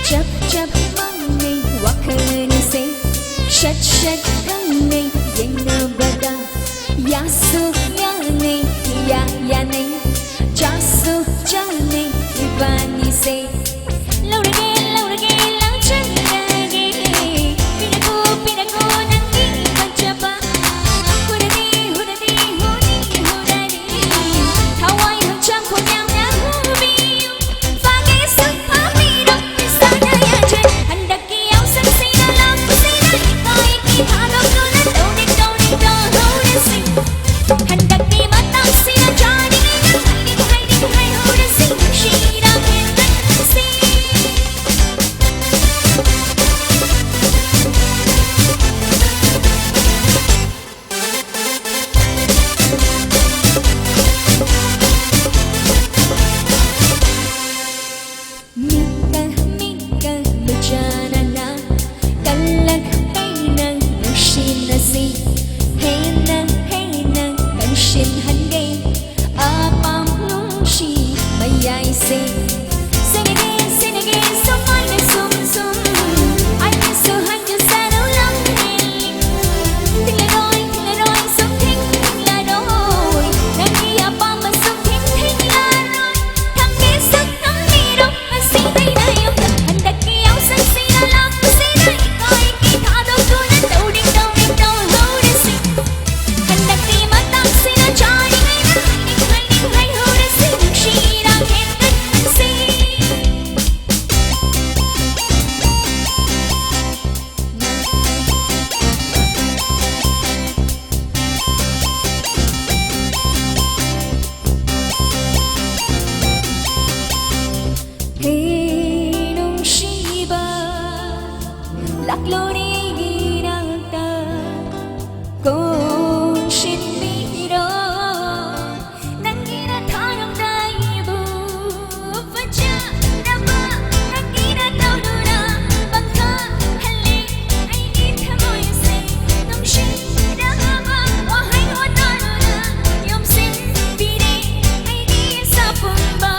잡잡먹네 와클레니세 샷샷먹네 옛날보다 야수야네 야야네 자수자네 이반이세 라우라게 랑찬라게 삐라고 난기 반잡아 후라디 후라디 하와이 한참 고냥나 후비유 파게스 파미로 있어야지 한다기 영상시나 람부시나 이거이기 하도도는 도닉도닉도 호르시 한다기 마땅시나 자리기는 하이딩 하이 호르시 시라게 듯시 Mika berjana na kalak nang nusin nasi hena kanshin handay apam nushi mayai se senege so mine sum I miss so hanju sano lang tilaroy sum ting tilaroy nangi apam sum ting tilaroy thamge sum thamiro masibay na yung handaki yaw san sina lang sina ikoy kitado tunan dowding do horisi handaki matang sina chani hiding hay horisi shira kendan si Hey nung shiba lakloni ginata kung shinbiro nangina thanong daibu facha dama nangina tauluna bangka hali ay itamoy se nung shira ba wahay watanuna yom sin bini ay di sa pumba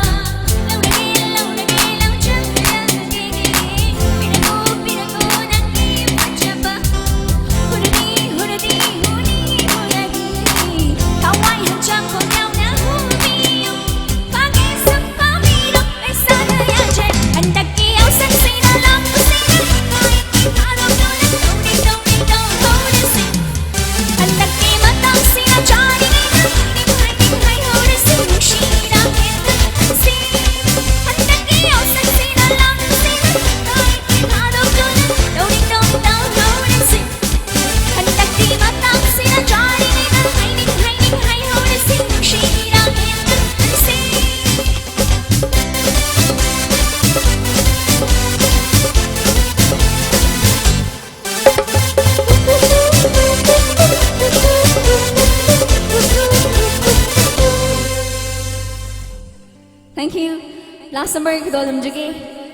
Thank you. Last number, Kedol Umjugi.